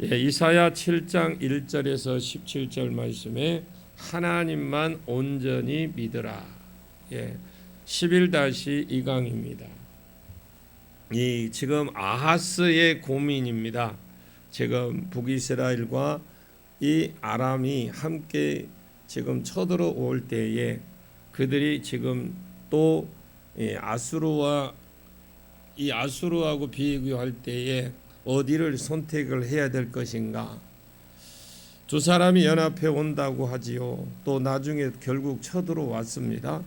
이사야 7장 1절에서 17절 말씀에 하나님만 온전히 믿으라. 11-2강입니다. 지금 아하스의 고민입니다. 지금 북이스라엘과 이 아람이 함께 지금 쳐들어올 때에 그들이 지금 또 아수르하고 비교할 때에 어디를 선택을 해야 될 것인가? 두 사람이 연합해 온다고 하지요. 또 나중에 결국 쳐들어왔습니다.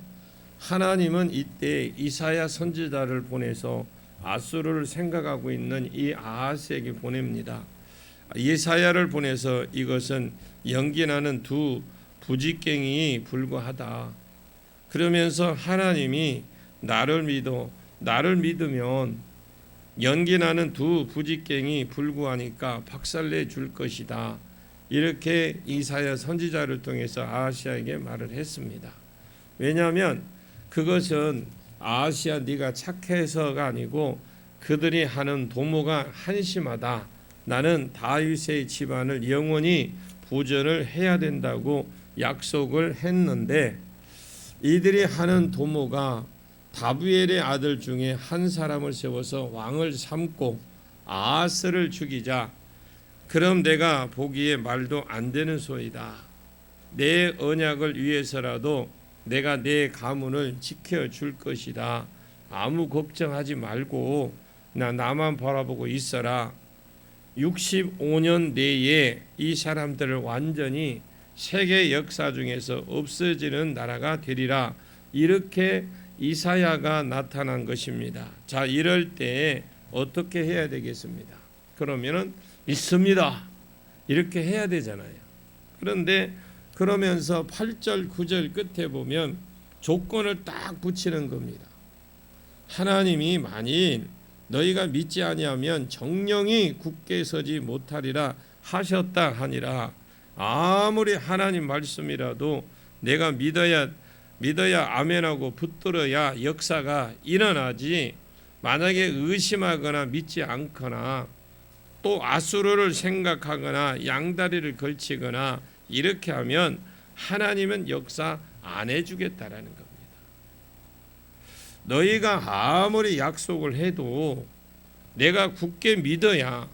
하나님은 이때 이사야 선지자를 보내서 아수르를 생각하고 있는 이 아하스에게 보냅니다. 이사야를 보내서 이것은 연기나는 두 부지깽이 불과하다. 그러면서 하나님이 나를 믿으면 연기나는 두 부지깽이 불구하니까 박살내 줄 것이다. 이렇게 이사야 선지자를 통해서 아하시아에게 말을 했습니다. 왜냐하면 그것은 아하시아 네가 착해서가 아니고 그들이 하는 도모가 한심하다. 나는 다윗의 집안을 영원히 보존을 해야 된다고 약속을 했는데 이들이 하는 도모가 다부엘의 아들 중에 한 사람을 세워서 왕을 삼고 아하스를 죽이자. 그럼 내가 보기에 말도 안 되는 소리다. 내 언약을 위해서라도 내가 내 가문을 지켜줄 것이다. 아무 걱정하지 말고 나만 바라보고 있어라. 65년 내에 이 사람들을 완전히 세계 역사 중에서 없어지는 나라가 되리라. 이렇게 이사야가 나타난 것입니다. 자, 이럴 때 어떻게 해야 되겠습니다? 그러면은 믿습니다. 이렇게 해야 되잖아요. 그런데 그러면서 8절 9절 끝에 보면 조건을 딱 붙이는 겁니다. 하나님이 만일 너희가 믿지 아니하면 정령이 굳게 서지 못하리라 하셨다 하니라. 아무리 하나님 말씀이라도 내가 믿어야 아멘하고 붙들어야 역사가 일어나지. 만약에 의심하거나 믿지 않거나 또 아수르를 생각하거나 양다리를 걸치거나 이렇게 하면 하나님은 역사 안 해주겠다라는 겁니다. 너희가 아무리 약속을 해도 내가 굳게 믿어야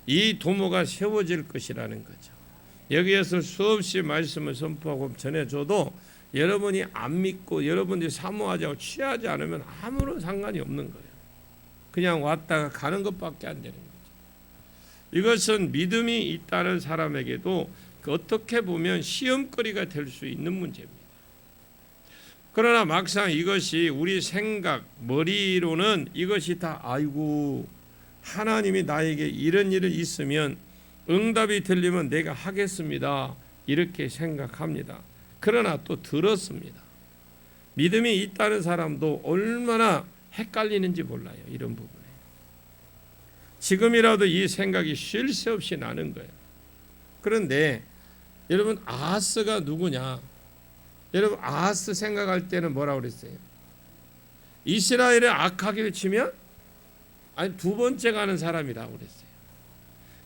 이 도모가 세워질 것이라는 거죠. 여기에서 수없이 말씀을 선포하고 전해줘도 여러분이 안 믿고 여러분들이 사모하지 않고 취하지 않으면 아무런 상관이 없는 거예요. 그냥 왔다가 가는 것밖에 안 되는 거죠. 이것은 믿음이 있다는 사람에게도 어떻게 보면 시험거리가 될 수 있는 문제입니다. 그러나 막상 이것이 우리 생각, 머리로는 이것이 다 아이고 하나님이 나에게 이런 일이 있으면 응답이 들리면 내가 하겠습니다. 이렇게 생각합니다. 그러나 또 들었습니다. 믿음이 있다는 사람도 얼마나 헷갈리는지 몰라요. 이런 부분에. 지금이라도 이 생각이 쉴 새 없이 나는 거예요. 그런데 여러분 아하스가 누구냐? 여러분 아하스 생각할 때는 뭐라고 그랬어요? 이스라엘의 악하기를 치면 두 번째 가는 사람이라고 그랬어요.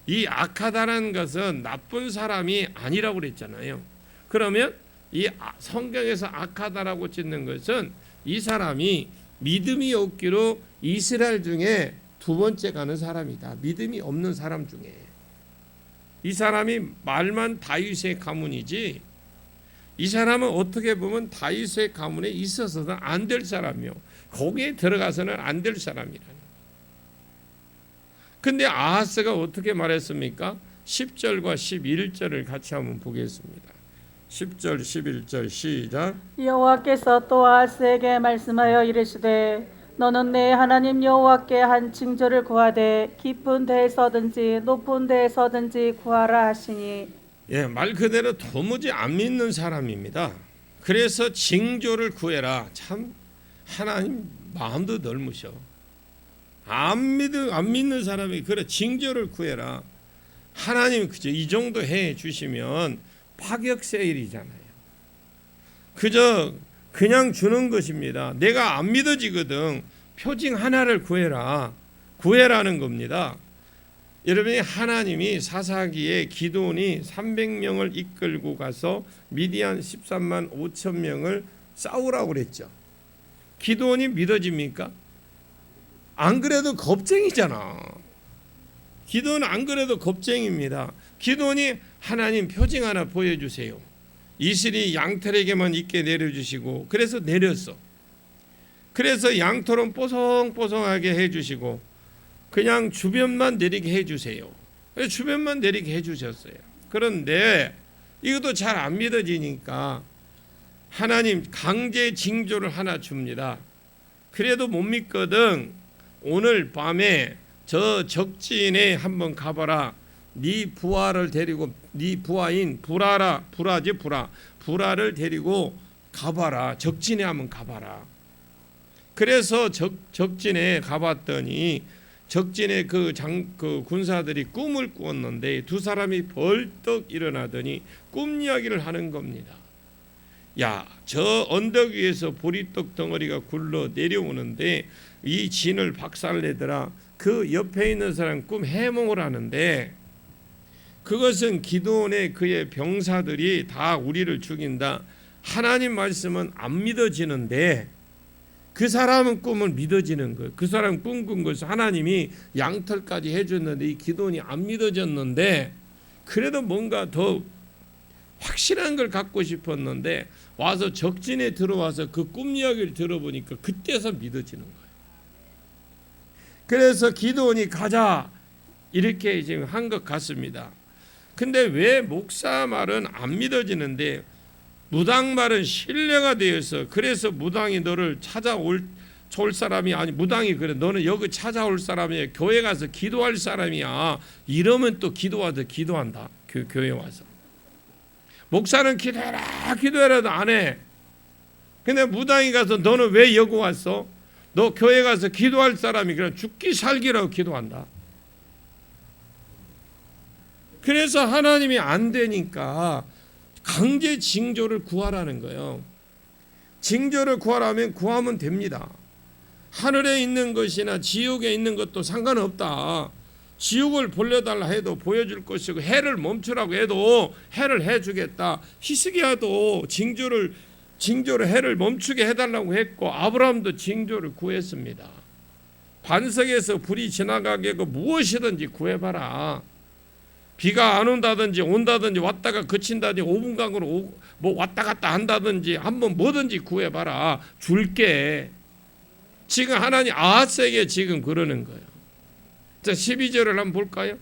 이 악하다는 것은 나쁜 사람이 아니라고 그랬잖아요. 그러면 이 성경에서 악하다라고 짓는 것은 이 사람이 믿음이 없기로 이스라엘 중에 두 번째 가는 사람이다. 믿음이 없는 사람 중에. 이 사람이 말만 다윗의 가문이지 이 사람은 어떻게 보면 다윗의 가문에 있어서는 안 될 사람이요. 거기에 들어가서는 안 될 사람이라는. 근데 아하스가 어떻게 말했습니까? 10절과 11절을 같이 한번 보겠습니다. 10절 11절 시작. 여호와께서 또 아하스에게 말씀하여 이르시되 너는 내 하나님 여호와께 한 징조를 구하되 깊은 데에서든지 높은 데에서든지 구하라 하시니. 말 그대로 도무지 안 믿는 사람입니다. 그래서 징조를 구해라. 참 하나님 마음도 넓으셔. 안 믿는 사람이 그래 징조를 구해라. 하나님 그저 이 정도 해 주시면 파격 세일이잖아요. 그저 그냥 주는 것입니다. 내가 안 믿어지거든. 표징 하나를 구해라. 구해라는 겁니다. 여러분이 하나님이 사사기에 기드온이 300명을 이끌고 가서 미디안 13만 5천 명을 싸우라고 그랬죠. 기드온이 믿어집니까? 안 그래도 겁쟁이잖아. 기드온은 안 그래도 겁쟁이입니다. 기드온이 하나님 표징 하나 보여주세요. 이슬이 양털에게만 있게 내려주시고, 그래서 내렸어. 그래서 양털은 뽀송뽀송하게 해주시고 그냥 주변만 내리게 해주세요. 그래서 주변만 내리게 해주셨어요. 그런데 이것도 잘 안 믿어지니까 하나님 강제 징조를 하나 줍니다. 그래도 못 믿거든. 오늘 밤에 저 적진에 한번 가봐라. 네 부하를 데리고, 네 부하인 불화를 데리고 가봐라. 적진에 한번 가봐라. 그래서 적진에 가봤더니 적진에 그 군사들이 꿈을 꾸었는데 두 사람이 벌떡 일어나더니 꿈 이야기를 하는 겁니다. 야, 저 언덕 위에서 보리떡 덩어리가 굴러 내려오는데 이 진을 박살내더라. 그 옆에 있는 사람 꿈 해몽을 하는데 그것은 기드온의 그의 병사들이 다 우리를 죽인다. 하나님 말씀은 안 믿어지는데 그 사람은 꿈을 믿어지는 거예요. 그 사람 꿈 꾼 것을 하나님이 양털까지 해줬는데 이 기드온이 안 믿어졌는데 그래도 뭔가 더 확실한 걸 갖고 싶었는데 와서 적진에 들어와서 그 꿈 이야기를 들어보니까 그때서 믿어지는 거예요. 그래서 기드온이 가자 이렇게 지금 한 것 같습니다. 근데 왜 목사 말은 안 믿어지는데 무당 말은 신뢰가 되어서, 그래서 무당이 너를 찾아올 사람이 아니, 무당이 그래 너는 여기 찾아올 사람이야, 교회 가서 기도할 사람이야, 이러면 또 기도한다. 교회 와서 목사는 기도해라도 안 해. 근데 무당이 가서 너는 왜 여기 왔어? 너 교회 가서 기도할 사람이 그냥 죽기 살기라고 기도한다. 그래서 하나님이 안 되니까 강제 징조를 구하라는 거예요. 징조를 구하라면 구하면 됩니다. 하늘에 있는 것이나 지옥에 있는 것도 상관없다. 지옥을 보려달라 해도 보여줄 것이고 해를 멈추라고 해도 해를 해주겠다. 히스기야도 징조를 해를 멈추게 해달라고 했고 아브라함도 징조를 구했습니다. 반석에서 불이 지나가게 하고 무엇이든지 구해봐라. 비가 안 온다든지 온다든지 왔다가 그친다든지 5분 간으로 뭐 왔다 갔다 한다든지 한번 뭐든지 구해봐라. 줄게. 지금 하나님 아하스에게 지금 그러는 거예요. 자, 12절을 한번 볼까요?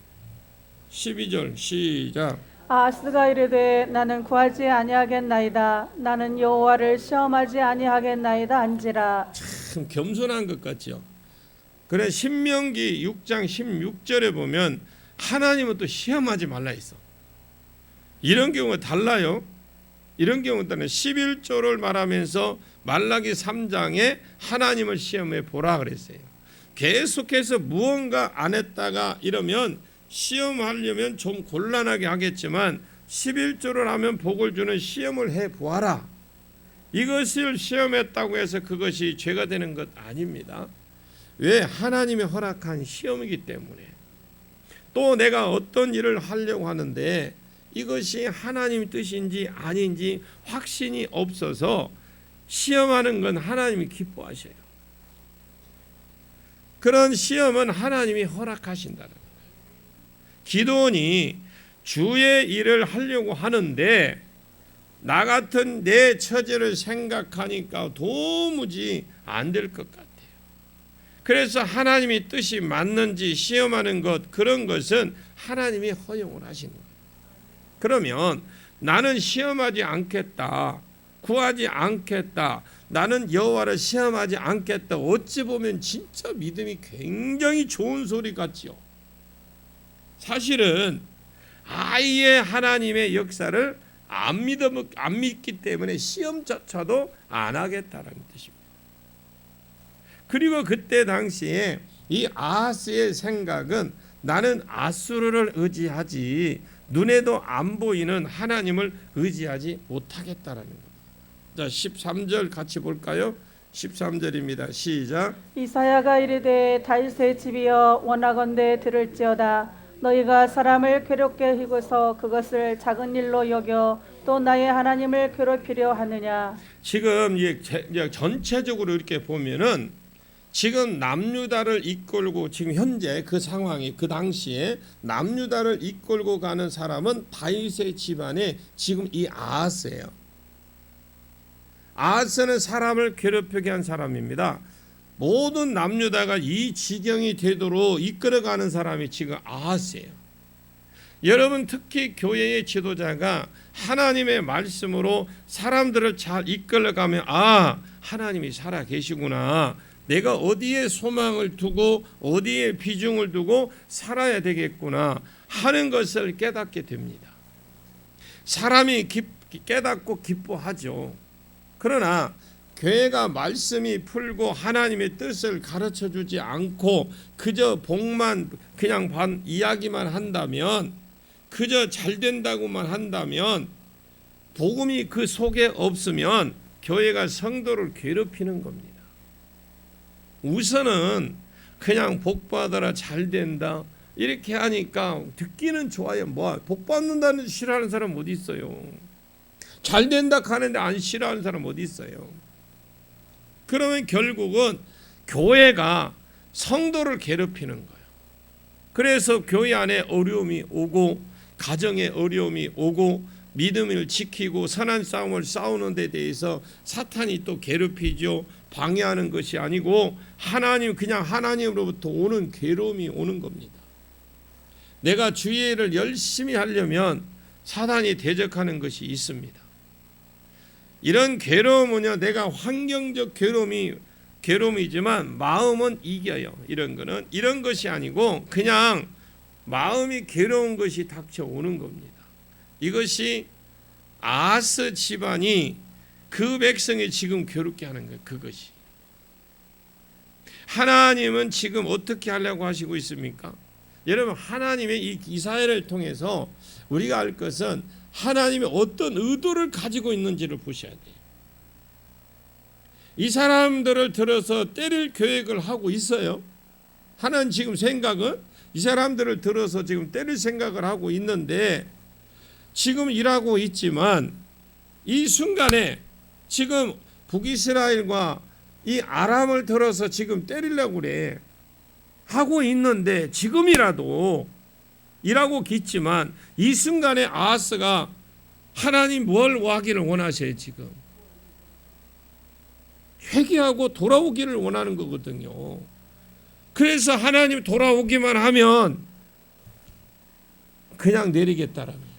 12절 시작. 아하스가 이르되 나는 구하지 아니하겠나이다. 나는 여호와를 시험하지 아니하겠나이다 한지라. 참 겸손한 것 같죠. 그래 신명기 6장 16절에 보면 하나님은 또 시험하지 말라 했어. 이런 경우가 달라요. 이런 경우는 11조를 말하면서 말라기 3장에 하나님을 시험해 보라 그랬어요. 계속해서 무언가 안 했다가 이러면 시험하려면 좀 곤란하게 하겠지만 11조를 하면 복을 주는 시험을 해 보아라. 이것을 시험했다고 해서 그것이 죄가 되는 것 아닙니다. 왜? 하나님이 허락한 시험이기 때문에. 또 내가 어떤 일을 하려고 하는데 이것이 하나님의 뜻인지 아닌지 확신이 없어서 시험하는 건 하나님이 기뻐하셔요. 그런 시험은 하나님이 허락하신다는 거예요. 기드온이 주의 일을 하려고 하는데 나 같은 내 처지를 생각하니까 도무지 안 될 것 같아요. 그래서 하나님이 뜻이 맞는지 시험하는 것, 그런 것은 하나님이 허용을 하시는 거예요. 그러면 나는 시험하지 않겠다, 구하지 않겠다, 나는 여호와를 시험하지 않겠다. 어찌 보면 진짜 믿음이 굉장히 좋은 소리 같지요. 사실은 아예 하나님의 역사를 안 믿기 때문에 시험조차도 안 하겠다는 뜻입니다. 그리고 그때 당시에 이 아하스의 생각은 나는 아수르를 의지하지 눈에도 안 보이는 하나님을 의지하지 못하겠다라는 겁니다. 자, 13절 같이 볼까요? 13절입니다. 시작. 이사야가 이르되 다윗의 집이여 원하건대 들을지어다. 너희가 사람을 괴롭게 희고서 그것을 작은 일로 여겨 또 나의 하나님을 괴롭히려 하느냐. 지금 이제 전체적으로 이렇게 보면은 지금 남유다를 이끌고 지금 현재 그 상황이 그 당시에 남유다를 이끌고 가는 사람은 다윗의 집안의 지금 이 아하스예요. 아하스는 사람을 괴롭히게 한 사람입니다. 모든 남유다가 이 지경이 되도록 이끌어가는 사람이 지금 아하스예요. 여러분 특히 교회의 지도자가 하나님의 말씀으로 사람들을 잘 이끌어가면 하나님이 살아 계시구나. 내가 어디에 소망을 두고 어디에 비중을 두고 살아야 되겠구나 하는 것을 깨닫게 됩니다. 사람이 깨닫고 기뻐하죠. 그러나 교회가 말씀이 풀고 하나님의 뜻을 가르쳐 주지 않고 그저 복만 그냥 이야기만 한다면, 그저 잘 된다고만 한다면, 복음이 그 속에 없으면 교회가 성도를 괴롭히는 겁니다. 우선은 그냥 복 받아라 잘 된다 이렇게 하니까 듣기는 좋아요. 복 받는다는 싫어하는 사람 어디 있어요? 잘 된다 하는데 안 싫어하는 사람 어디 있어요? 그러면 결국은 교회가 성도를 괴롭히는 거예요. 그래서 교회 안에 어려움이 오고 가정에 어려움이 오고 믿음을 지키고 선한 싸움을 싸우는 데 대해서 사탄이 또 괴롭히죠. 방해하는 것이 아니고 그냥 하나님으로부터 오는 괴로움이 오는 겁니다. 내가 주의 일을 열심히 하려면 사탄이 대적하는 것이 있습니다. 이런 괴로움은요, 내가 환경적 괴로움이지만 마음은 이겨요. 이런 것이 아니고 그냥 마음이 괴로운 것이 닥쳐오는 겁니다. 이것이 아하스 집안이 그 백성이 지금 괴롭게 하는 거예요. 그것이. 하나님은 지금 어떻게 하려고 하시고 있습니까? 여러분, 하나님의 이 이사야를 통해서 우리가 알 것은 하나님이 어떤 의도를 가지고 있는지를 보셔야 돼요. 이 사람들을 들어서 때릴 계획을 하고 있어요. 하나님 지금 생각은 이 사람들을 들어서 지금 때릴 생각을 하고 있는데 지금 일하고 있지만 이 순간에 지금 북이스라엘과 이 아람을 들어서 지금 때리려고 그래 하고 있는데 지금이라도 일하고 있지만 이 순간에 아하스가 하나님 뭘 하기를 원하셔요? 지금 회개하고 돌아오기를 원하는 거거든요. 그래서 하나님 돌아오기만 하면 그냥 내리겠다라는 거예요.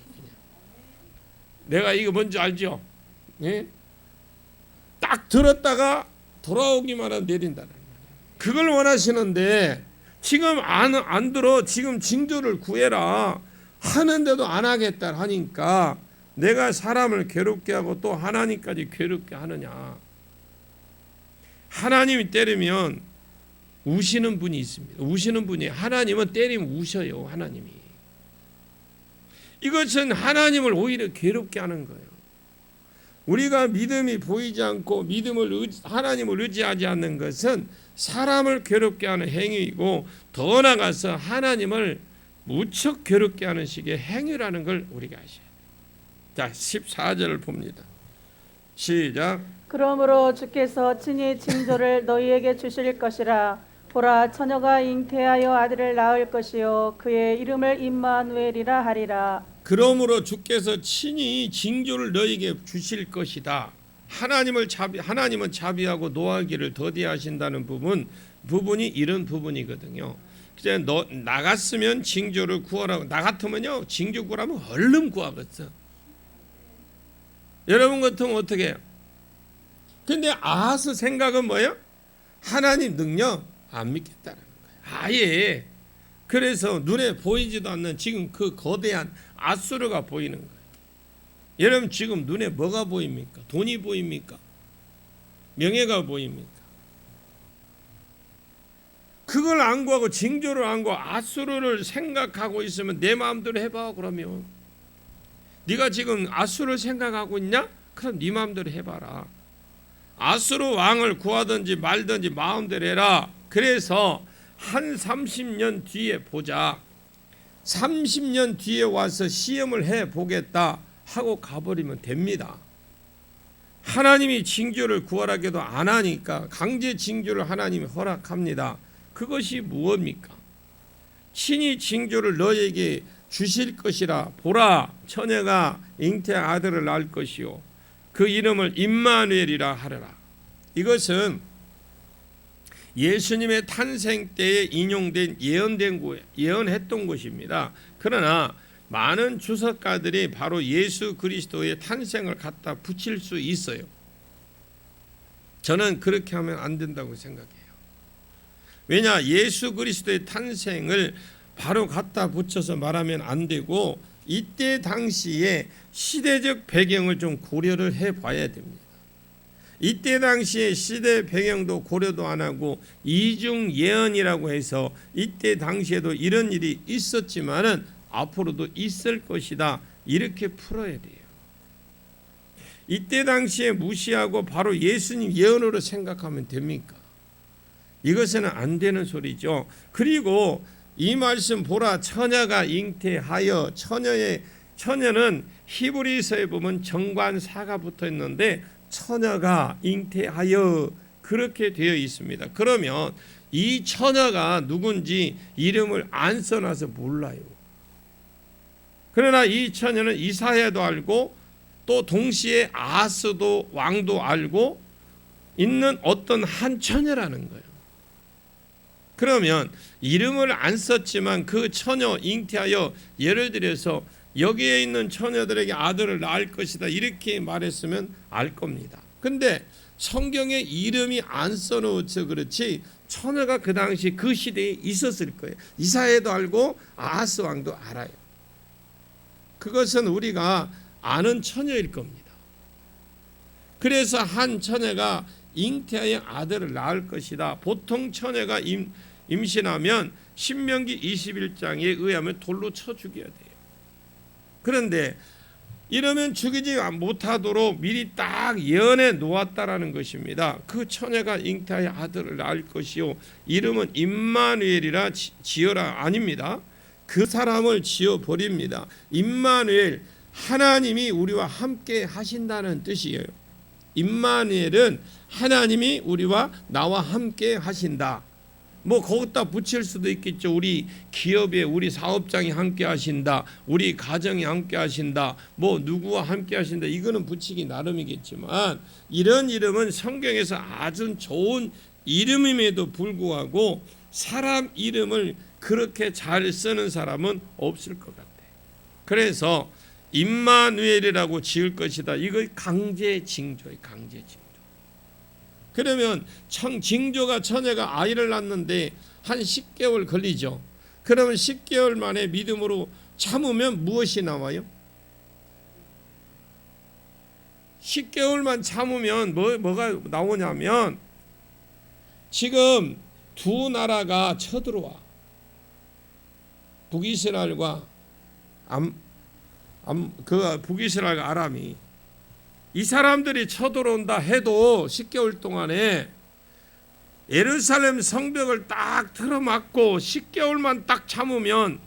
내가 이거 뭔지 알죠? 예? 딱 들었다가 돌아오기만 하면 내린다는 거예요. 그걸 원하시는데 지금 안 들어. 지금 징조를 구해라 하는데도 안 하겠다 하니까 내가 사람을 괴롭게 하고 또 하나님까지 괴롭게 하느냐. 하나님이 때리면 우시는 분이 있습니다. 우시는 분이, 하나님은 때리면 우셔요. 하나님이. 이것은 하나님을 오히려 괴롭게 하는 거예요. 우리가 믿음이 보이지 않고 하나님을 의지하지 않는 것은 사람을 괴롭게 하는 행위이고 더 나아가서 하나님을 무척 괴롭게 하는 식의 행위라는 걸 우리가 아셔야 돼요. 자, 14절을 봅니다. 시작. 그러므로 주께서 친히 징조를 너희에게 주실 것이라. 보라, 처녀가 잉태하여 아들을 낳을 것이요 그의 이름을 임마누엘이라 하리라. 그러므로 주께서 친히 징조를 너희에게 주실 것이다. 하나님은 자비하고 노하기를 더디하신다는 부분이 이런 부분이거든요. 이제 나 같으면 징조를 구하라고. 나 같으면요 징조 구하면 얼른 구하겠어. 여러분 같으면 어떻게 해요? 근데 아하스 생각은 뭐예요? 하나님 능력 안 믿겠다는 거예요. 아예. 그래서 눈에 보이지도 않는 지금 그 거대한 아수르가 보이는 거예요. 여러분 지금 눈에 뭐가 보입니까? 돈이 보입니까? 명예가 보입니까? 그걸 안 구하고 징조를 안 구하고 아수르를 생각하고 있으면 내 마음대로 해봐. 그러면 네가 지금 아수르를 생각하고 있냐? 그럼 네 마음대로 해봐라. 아수르 왕을 구하든지 말든지 마음대로 해라. 그래서 한 30년 뒤에 보자. 30년 뒤에 와서 시험을 해보겠다 하고 가버리면 됩니다. 하나님이 징조를 구하라게도 안 하니까 강제 징조를 하나님이 허락합니다. 그것이 무엇입니까? 친히 징조를 너에게 주실 것이라. 보라, 처녀가 잉태한 아들을 낳을 것이요 그 이름을 임마누엘이라 하리라. 이것은 예수님의 탄생 때에 인용된 예언했던 것입니다. 그러나 많은 주석가들이 바로 예수 그리스도의 탄생을 갖다 붙일 수 있어요. 저는 그렇게 하면 안 된다고 생각해요. 왜냐, 예수 그리스도의 탄생을 바로 갖다 붙여서 말하면 안 되고 이때 당시에 시대적 배경을 좀 고려를 해봐야 됩니다. 이때 당시에 시대 배경도 고려도 안 하고 이중 예언이라고 해서 이때 당시에도 이런 일이 있었지만은 앞으로도 있을 것이다, 이렇게 풀어야 돼요. 이때 당시에 무시하고 바로 예수님 예언으로 생각하면 됩니까? 이것은 안 되는 소리죠. 그리고 이 말씀 보라, 처녀가 잉태하여. 처녀는 히브리서에 보면 정관사가 붙어 있는데 처녀가 잉태하여 그렇게 되어 있습니다. 그러면 이 처녀가 누군지 이름을 안 써놔서 몰라요. 그러나 이 처녀는 이사야도 알고 또 동시에 아하스도 왕도 알고 있는 어떤 한 처녀라는 거예요. 그러면 이름을 안 썼지만 그 처녀 잉태하여, 예를 들어서 여기에 있는 처녀들에게 아들을 낳을 것이다 이렇게 말했으면 알 겁니다. 근데 성경에 이름이 안 써놓어서 그렇지 처녀가 그 당시 그 시대에 있었을 거예요. 이사야도 알고 아하스 왕도 알아요. 그것은 우리가 아는 처녀일 겁니다. 그래서 한 처녀가 잉태하여 아들을 낳을 것이다. 보통 처녀가 임신하면 신명기 21장에 의하면 돌로 쳐 죽여야 돼요. 그런데 이러면 죽이지 못하도록 미리 딱 예언해 놓았다라는 것입니다. 그 처녀가 잉태하여 아들을 낳을 것이요 이름은 임마누엘이라 지어라. 아닙니다. 그 사람을 지어버립니다. 임마누엘, 하나님이 우리와 함께 하신다는 뜻이에요. 임마누엘은 하나님이 우리와 나와 함께 하신다. 뭐 거기다 붙일 수도 있겠죠. 우리 기업에 우리 사업장이 함께 하신다, 우리 가정이 함께 하신다, 뭐 누구와 함께 하신다, 이거는 붙이기 나름이겠지만 이런 이름은 성경에서 아주 좋은 이름임에도 불구하고 사람 이름을 그렇게 잘 쓰는 사람은 없을 것 같아요. 그래서 임마누엘이라고 지을 것이다. 이거 강제 징조예요. 강제 징조. 그러면 징조가 처녀가 아이를 낳는데 한 10개월 걸리죠. 그러면 10개월 만에 믿음으로 참으면 무엇이 나와요? 10개월만 참으면 뭐가 나오냐면 지금 두 나라가 쳐들어와. 북이스라엘과 북이스라엘과 아람이. 이 사람들이 쳐들어온다 해도 10개월 동안에 예루살렘 성벽을 딱 틀어막고 10개월만 딱 참으면,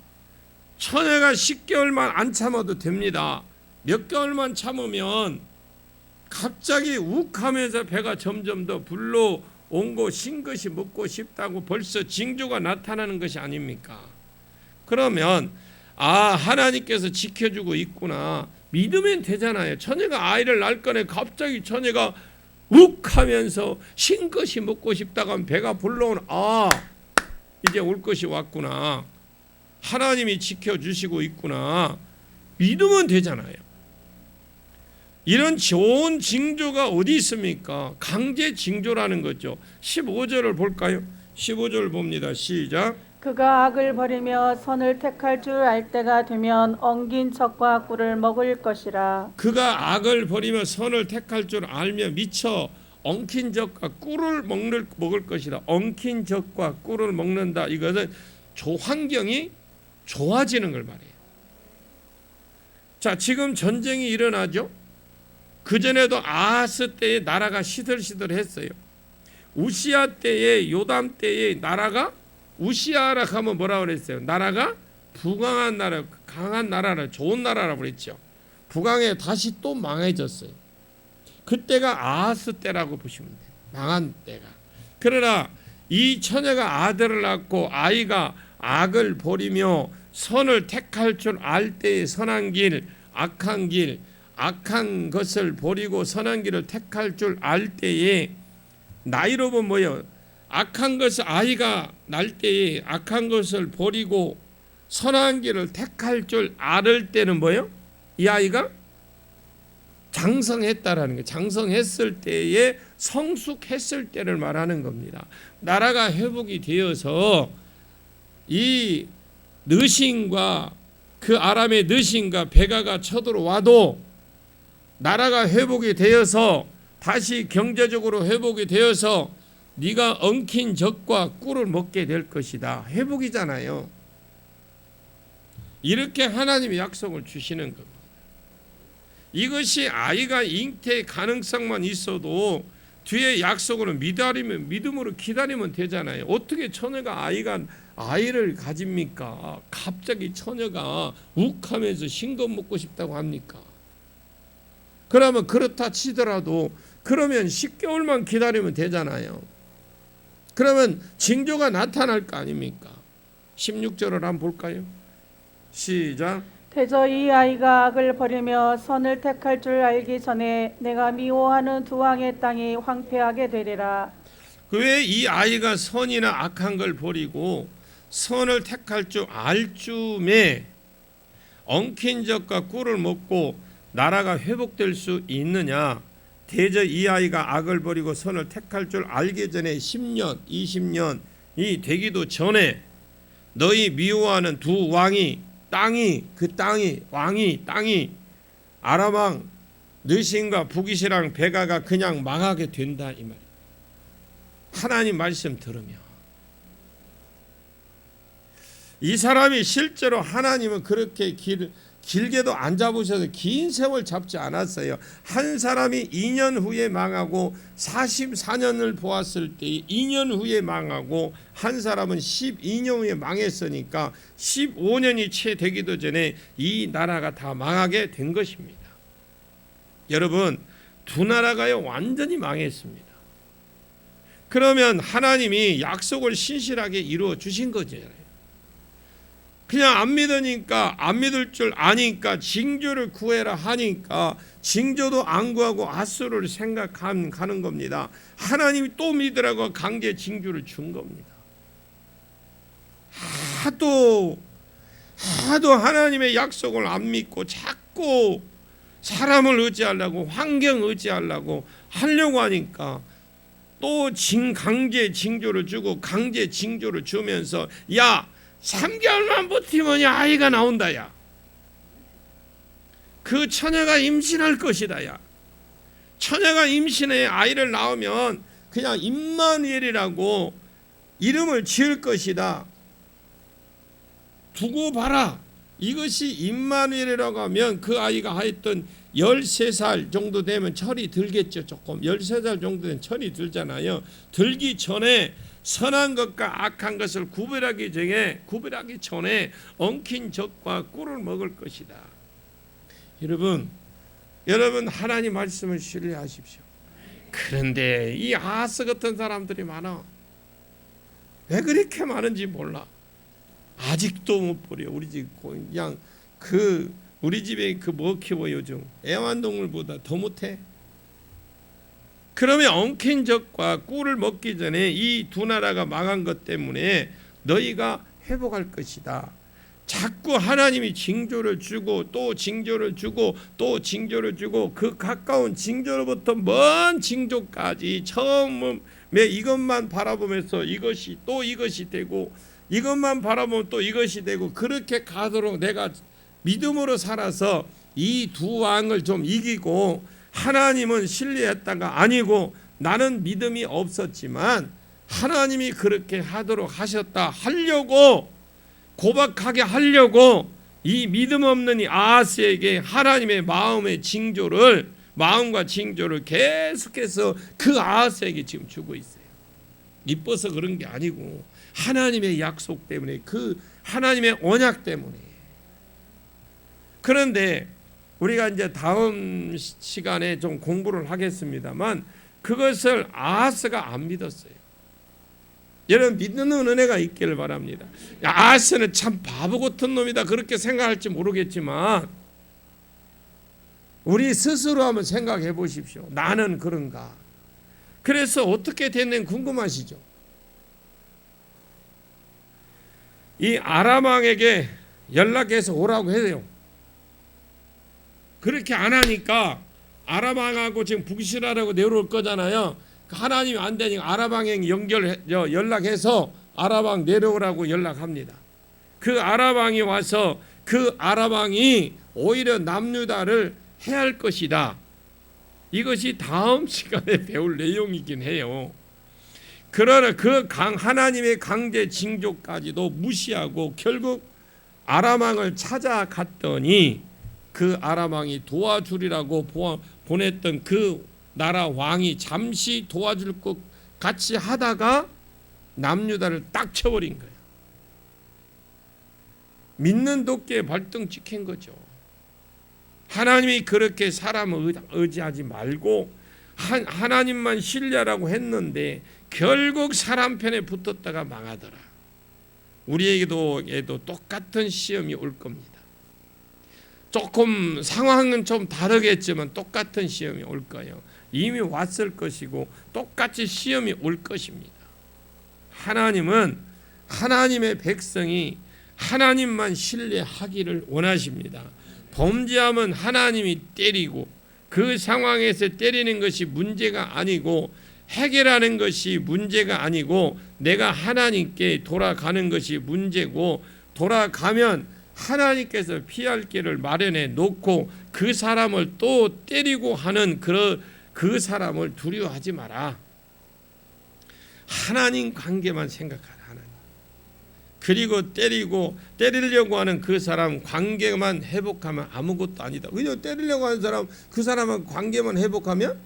처녀가 10개월만 안 참아도 됩니다. 몇 개월만 참으면 갑자기 욱하면서 배가 점점 더 불러온 거 신 것이 먹고 싶다고 벌써 징조가 나타나는 것이 아닙니까? 그러면 하나님께서 지켜주고 있구나 믿으면 되잖아요. 처녀가 아이를 낳을 거네. 갑자기 처녀가 욱하면서 신 것이 먹고 싶다고 하면 배가 불러온, 이제 올 것이 왔구나, 하나님이 지켜주시고 있구나, 믿으면 되잖아요. 이런 좋은 징조가 어디 있습니까? 강제 징조라는 거죠. 15절을 볼까요? 15절 봅니다. 시작. 그가 악을 버리며 선을 택할 줄 알 때가 되면 엉긴 젖과 꿀을 먹을 것이라. 그가 악을 버리며 선을 택할 줄 알며 미쳐 엉킨 젖과 꿀을 먹을 것이다. 엉킨 젖과 꿀을 먹는다. 이것은 환경이 좋아지는 걸 말해요. 자, 지금 전쟁이 일어나죠. 그전에도 아하스 때에 나라가 시들시들했어요. 우시야 때에, 요담 때에 나라가, 우시야라 하면 뭐라 그랬어요? 나라가 부강한 나라, 강한 나라라, 좋은 나라라고 그랬죠. 부강에 다시 또 망해졌어요. 그때가 아하스 때라고 보시면 돼요. 망한 때가. 그러나 이 처녀가 아들을 낳고 아이가 악을 버리며 선을 택할 줄 알 때의 선한 길, 악한 것을 버리고 선한 길을 택할 줄 알 때에 나이로 보면 뭐예요? 악한 것을 아이가 날 때에 악한 것을 버리고 선한 길을 택할 줄 알을 때는 뭐예요? 이 아이가 장성했다라는 거예요. 장성했을 때에 성숙했을 때를 말하는 겁니다. 나라가 회복이 되어서 이 느신과 그 아람의 느신과 베가가 쳐들어와도 나라가 회복이 되어서 다시 경제적으로 회복이 되어서 네가 엉킨 젖과 꿀을 먹게 될 것이다. 회복이잖아요. 이렇게 하나님이 약속을 주시는 겁니다. 이것이 아이가 잉태 가능성만 있어도 뒤에 약속으로 믿음으로 기다리면 되잖아요. 어떻게 처녀가 아이를 가집니까? 갑자기 처녀가 욱하면서 신것 먹고 싶다고 합니까? 그러면 그렇다 치더라도 그러면 10개월만 기다리면 되잖아요. 그러면 징조가 나타날 거 아닙니까? 16절을 한번 볼까요? 시작. 대저 이 아이가 악을 버리며 선을 택할 줄 알기 전에 내가 미워하는 두 왕의 땅이 황폐하게 되리라. 왜 이 아이가 선이나 악한 걸 버리고 선을 택할 줄 알 쯤에 엉킨 젖과 꿀을 먹고 나라가 회복될 수 있느냐? 대저 이 아이가 악을 버리고 선을 택할 줄 알기 전에 10년, 20년이 되기도 전에 너희 미워하는 두 왕이 땅이 아람 왕 느신과 북이시랑 베가가 그냥 망하게 된다 이 말이에요. 하나님 말씀 들으면 이 사람이 실제로 하나님은 그렇게 길게도 안 잡으셔서 긴 세월 잡지 않았어요. 한 사람이 2년 후에 망하고 44년을 보았을 때 2년 후에 망하고 한 사람은 12년 후에 망했으니까 15년이 채 되기도 전에 이 나라가 다 망하게 된 것입니다. 여러분, 두 나라가요 완전히 망했습니다. 그러면 하나님이 약속을 신실하게 이루어 주신 거잖아요. 그냥 안 믿으니까, 안 믿을 줄 아니까 징조를 구해라 하니까 징조도 안 구하고 아수르를 생각하는 겁니다. 하나님이 또 믿으라고 강제 징조를 준 겁니다. 하도 하나님의 약속을 안 믿고 자꾸 사람을 의지하려고 환경 의지하려고 하려고 하니까 또 강제 징조를 주고 강제 징조를 주면서 야 3개월만 버티면 아이가 나온다 야. 그 처녀가 임신할 것이다 야. 처녀가 임신해 아이를 낳으면 그냥 임마누엘이라고 이름을 지을 것이다. 두고 봐라. 이것이 임마누엘이라고 하면 그 아이가 하였던 13살 정도 되면 철이 들겠죠. 조금 13살 정도 되면 철이 들잖아요. 들기 전에 선한 것과 악한 것을 구별하기 전에 엉킨 젖과 꿀을 먹을 것이다. 여러분 하나님 말씀을 신뢰하십시오. 그런데 이 아하스 같은 사람들이 많아. 왜 그렇게 많은지 몰라. 아직도 못 버려. 우리 집 그냥 우리 집에 뭐 키워 요즘 애완동물보다 더 못해. 그러면 엉킨 젖과 꿀을 먹기 전에 이 두 나라가 망한 것 때문에 너희가 회복할 것이다. 자꾸 하나님이 징조를 주고 또 징조를 주고 또 징조를 주고 그 가까운 징조로부터 먼 징조까지 처음에 이것만 바라보면서 이것이 되고 이것만 바라보면 또 이것이 되고 그렇게 가도록 내가 믿음으로 살아서 이 두 왕을 좀 이기고 하나님은 신뢰했다가 아니고 나는 믿음이 없었지만 하나님이 그렇게 하도록 하셨다 하려고 고박하게 하려고 이 믿음 없는 이 아하스에게 하나님의 마음과 징조를 계속해서 그 아하스에게 지금 주고 있어요. 이뻐서 그런 게 아니고 하나님의 약속 때문에, 그 하나님의 언약 때문에. 그런데 우리가 이제 다음 시간에 좀 공부를 하겠습니다만 그것을 아하스가 안 믿었어요. 여러분 믿는 은혜가 있기를 바랍니다. 아하스는 참 바보 같은 놈이다 그렇게 생각할지 모르겠지만 우리 스스로 한번 생각해 보십시오. 나는 그런가? 그래서 어떻게 됐는지 궁금하시죠? 이 아람 왕에게 연락해서 오라고 해요. 그렇게 안 하니까 아람 왕하고 지금 북이스라엘하고 내려올 거잖아요. 하나님이 안 되니까 아람 왕에 연락해서 아람 왕 내려오라고 연락합니다. 그 아람 왕이 와서 그 아람 왕이 오히려 남유다를 해할 것이다. 이것이 다음 시간에 배울 내용이긴 해요. 그러나 그 하나님의 강제 징조까지도 무시하고 결국 아람 왕을 찾아갔더니 그 아람 왕이 도와주리라고 보냈던 그 나라 왕이 잠시 도와줄 것 같이 하다가 남유다를 딱 쳐버린 거예요. 믿는 도끼에 발등 찍힌 거죠. 하나님이 그렇게 사람을 의지하지 말고 하나님만 신뢰하라고 했는데 결국 사람 편에 붙었다가 망하더라. 우리에게도 똑같은 시험이 올 겁니다. 조금 상황은 좀 다르겠지만 똑같은 시험이 올 거예요. 이미 왔을 것이고 똑같이 시험이 올 것입니다. 하나님은 하나님의 백성이 하나님만 신뢰하기를 원하십니다. 범죄하면 하나님이 때리고 그 상황에서 때리는 것이 문제가 아니고 해결하는 것이 문제가 아니고 내가 하나님께 돌아가는 것이 문제고 돌아가면 하나님께서 피할 길을 마련해 놓고 그 사람을 또 때리고 하는 그 사람을 두려워하지 마라. 하나님 관계만 생각하라. 하나님. 그리고 때리려고 하는 그 사람 관계만 회복하면 아무것도 아니다. 왜냐하면 때리려고 하는 사람 그 사람은 관계만 회복하면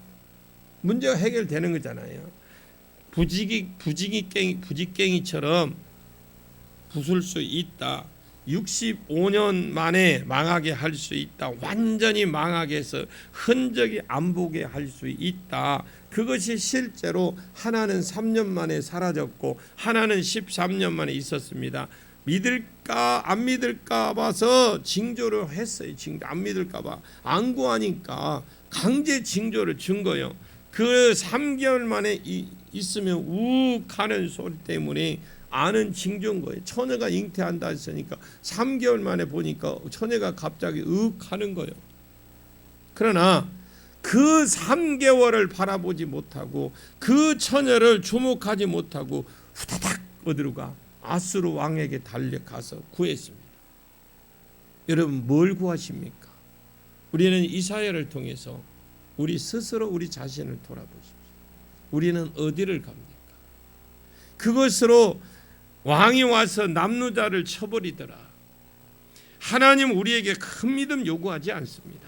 문제가 해결되는 거잖아요. 부지깽이처럼 부술 수 있다. 65년 만에 망하게 할 수 있다. 완전히 망하게 해서 흔적이 안 보게 할 수 있다. 그것이 실제로 하나는 3년 만에 사라졌고 하나는 13년 만에 있었습니다. 믿을까 안 믿을까 봐서 징조를 했어요. 안 믿을까 봐 안 구하니까 강제 징조를 준 거예요. 그 3개월 만에 있으면 우욱하는 소리 때문에 아는 징조인 거예요. 처녀가 잉태한다 했으니까 3개월 만에 보니까 처녀가 갑자기 하는 거예요. 그러나 그 3개월을 바라보지 못하고 그 처녀를 주목하지 못하고 후다닥 어디로 가? 아수르 왕에게 달려가서 구했습니다. 여러분 뭘 구하십니까? 우리는 이사야를 통해서 우리 스스로 우리 자신을 돌아보십시오. 우리는 어디를 갑니까? 그것으로 왕이 와서 남유다를 쳐버리더라. 하나님 우리에게 큰 믿음 요구하지 않습니다.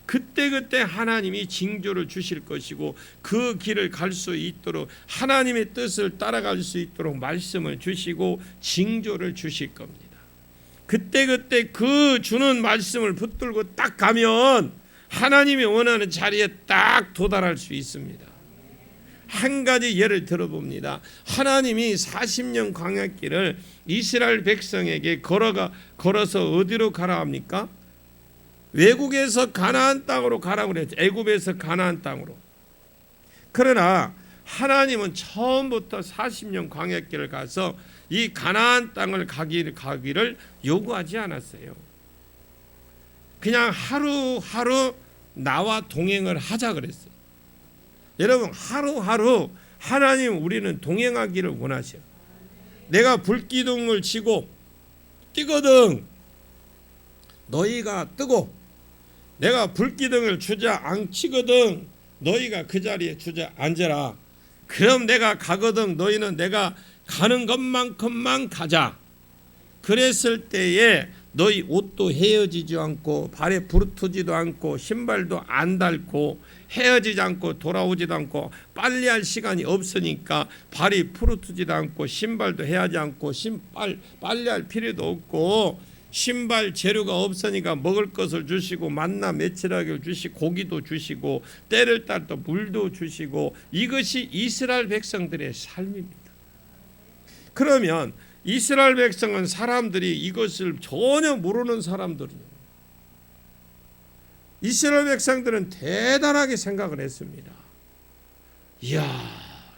그때그때 하나님이 징조를 주실 것이고 그 길을 갈 수 있도록 하나님의 뜻을 따라갈 수 있도록 말씀을 주시고 징조를 주실 겁니다. 그때그때 그 주는 말씀을 붙들고 딱 가면 하나님이 원하는 자리에 딱 도달할 수 있습니다. 한 가지 예를 들어봅니다. 하나님이 40년 광야길을 이스라엘 백성에게 걸어서 어디로 가라 합니까? 외국에서 가나안 땅으로 가라고 그랬죠. 애굽에서 가나안 땅으로. 그러나 하나님은 처음부터 40년 광야길을 가서 이 가나안 땅을 가기를 요구하지 않았어요. 그냥 하루하루 나와 동행을 하자 그랬어요. 여러분 하루하루 하나님 우리는 동행하기를 원하셔요. 내가 불기둥을 치고 뛰거든 너희가 뜨고 내가 불기둥을 주저앉히거든 너희가 그 자리에 주저앉으라. 그럼 내가 가거든 너희는 내가 가는 것만큼만 가자. 그랬을 때에 너희 옷도 헤어지지 않고 발에 부르트지도 않고 신발도 안 닳고 헤어지지 않고 돌아오지도 않고 빨래할 시간이 없으니까 발이 부르트지도 않고 신발도 헤어지지 않고 빨래할 필요도 없고 신발 재료가 없으니까 먹을 것을 주시고 만나 며칠하게 주시고 고기도 주시고 때를 따라 또 물도 주시고 이것이 이스라엘 백성들의 삶입니다. 그러면 이스라엘 백성은 사람들이 이것을 전혀 모르는 사람들이에요. 이스라엘 백성들은 대단하게 생각을 했습니다. 이야,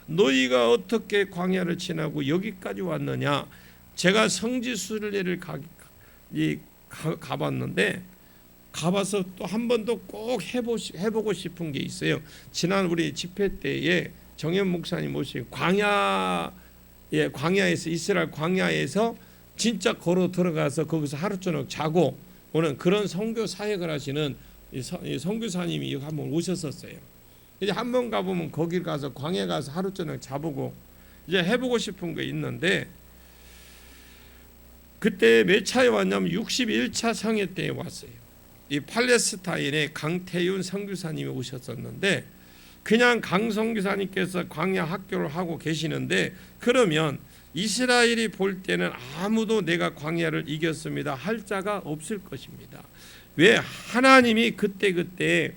너희가 어떻게 광야를 지나고 여기까지 왔느냐. 제가 성지순례를 가봤는데 가봐서 또 한 번도 꼭 해보고 싶은 게 있어요. 지난 우리 집회 때에 정현 목사님 모신 광야에서 이스라엘 광야에서 진짜 걸어 들어가서 거기서 하루 저녁 자고 오는 그런 선교 사역을 하시는 선교사님이 한번 오셨었어요. 이제 한번 가보면 거기 가서 광야 가서 하루 저녁 자보고 이제 해보고 싶은 게 있는데 그때 몇 차에 왔냐면 61차 성회 때에 왔어요. 이 팔레스타인의 강태윤 선교사님이 오셨었는데 그냥 강 선교사님께서 광야 학교를 하고 계시는데 그러면 이스라엘이 볼 때는 아무도 내가 광야를 이겼습니다 할 자가 없을 것입니다. 왜? 하나님이 그때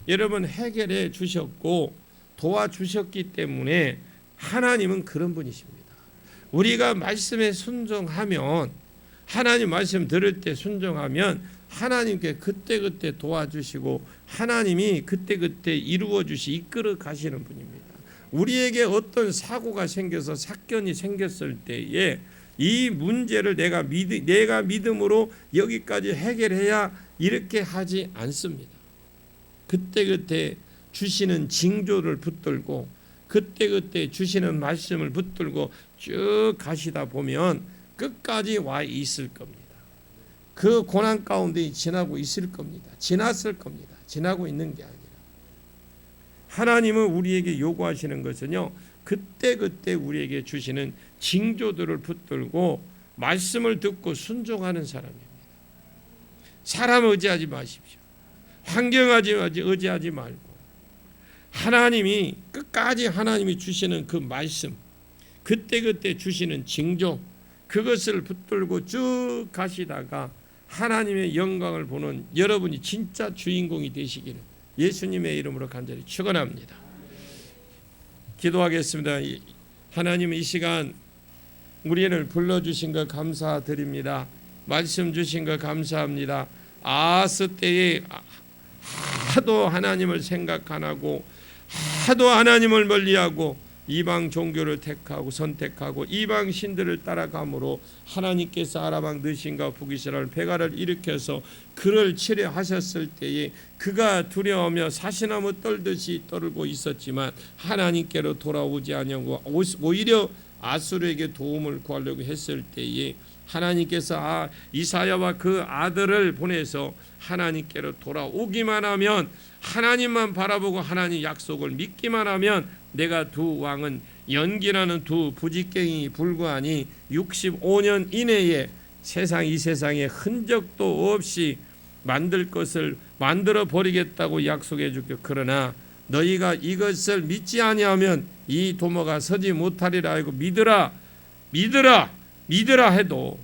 여러분 해결해 주셨고 도와주셨기 때문에 하나님은 그런 분이십니다. 우리가 말씀에 순종하면 하나님 말씀 들을 때 순종하면 하나님께 그때 도와주시고 하나님이 그때 이루어 주시 이끌어 가시는 분입니다. 우리에게 어떤 사고가 생겨서 사건이 생겼을 때에 이 문제를 내가 믿음으로 여기까지 해결해야 이렇게 하지 않습니다. 그때 주시는 징조를 붙들고 그때 주시는 말씀을 붙들고 쭉 가시다 보면 끝까지 와 있을 겁니다. 그 고난 가운데 지나고 있을 겁니다. 지났을 겁니다. 지나고 있는 게 아니라 하나님은 우리에게 요구하시는 것은요, 그때 우리에게 주시는 징조들을 붙들고 말씀을 듣고 순종하는 사람입니다. 사람 의지하지 마십시오. 환경 의지하지 말고 하나님이 끝까지 하나님이 주시는 그 말씀, 그때 주시는 징조, 그것을 붙들고 쭉 가시다가 하나님의 영광을 보는 여러분이 진짜 주인공이 되시기를 예수님의 이름으로 간절히 축원합니다. 기도하겠습니다. 하나님, 이 시간 우리를 불러주신 것 감사드립니다. 말씀 주신 것 감사합니다. 아스 때에 하도 하나님을 생각 안 하고 하도 하나님을 멀리하고 이방 종교를 택하고 선택하고 이방 신들을 따라감으로 하나님께서 아람 느신과 북이스라엘 베가를 일으켜서 그를 치려하셨을 때에 그가 두려워하며 사시나무 떨듯이 떨고 있었지만 하나님께로 돌아오지 아니하고 오히려 아수르에게 도움을 구하려고 했을 때에 하나님께서 이사야와 그 아들을 보내서 하나님께로 돌아오기만 하면, 하나님만 바라보고 하나님 약속을 믿기만 하면 내가 두 왕은 연기라는 두 부직갱이 불과하니 65년 이내에 이 세상에 흔적도 없이 만들 것을 만들어 버리겠다고 약속해 줄게. 그러나 너희가 이것을 믿지 아니하면 이 도모가 서지 못하리라 하고 믿으라 해도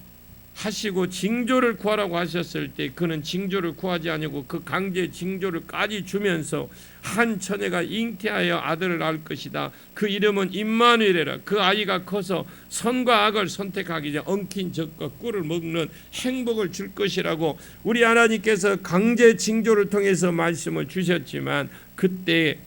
하시고 징조를 구하라고 하셨을 때 그는 징조를 구하지 아니하고 그 강제 징조를까지 주면서 한 처녀가 잉태하여 아들을 낳을 것이다. 그 이름은 임마누엘이라. 그 아이가 커서 선과 악을 선택하기 전에 엉킨 젖과 꿀을 먹는 행복을 줄 것이라고 우리 하나님께서 강제 징조를 통해서 말씀을 주셨지만 그때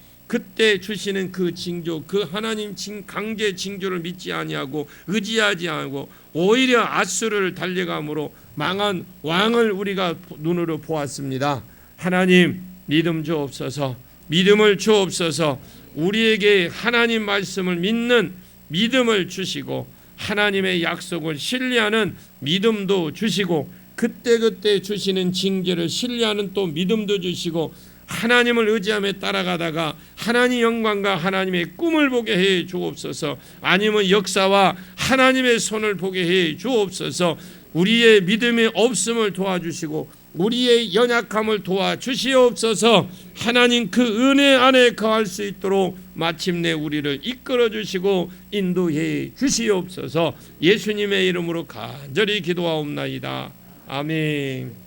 주시는 그 징조, 그 하나님 강제 징조를 믿지 아니하고 의지하지 않고 오히려 아수르를 달려감으로 망한 왕을 우리가 눈으로 보았습니다. 하나님, 믿음 주옵소서. 믿음을 주옵소서. 우리에게 하나님 말씀을 믿는 믿음을 주시고 하나님의 약속을 신뢰하는 믿음도 주시고 그때 주시는 징계를 신뢰하는 또 믿음도 주시고 하나님을 의지하며 따라가다가 하나님 영광과 하나님의 꿈을 보게 해 주옵소서. 아니면 역사와 하나님의 손을 보게 해 주옵소서. 우리의 믿음의 없음을 도와주시고 우리의 연약함을 도와주시옵소서. 하나님 그 은혜 안에 거할 수 있도록 마침내 우리를 이끌어 주시고 인도해 주시옵소서. 예수님의 이름으로 간절히 기도하옵나이다. 아멘.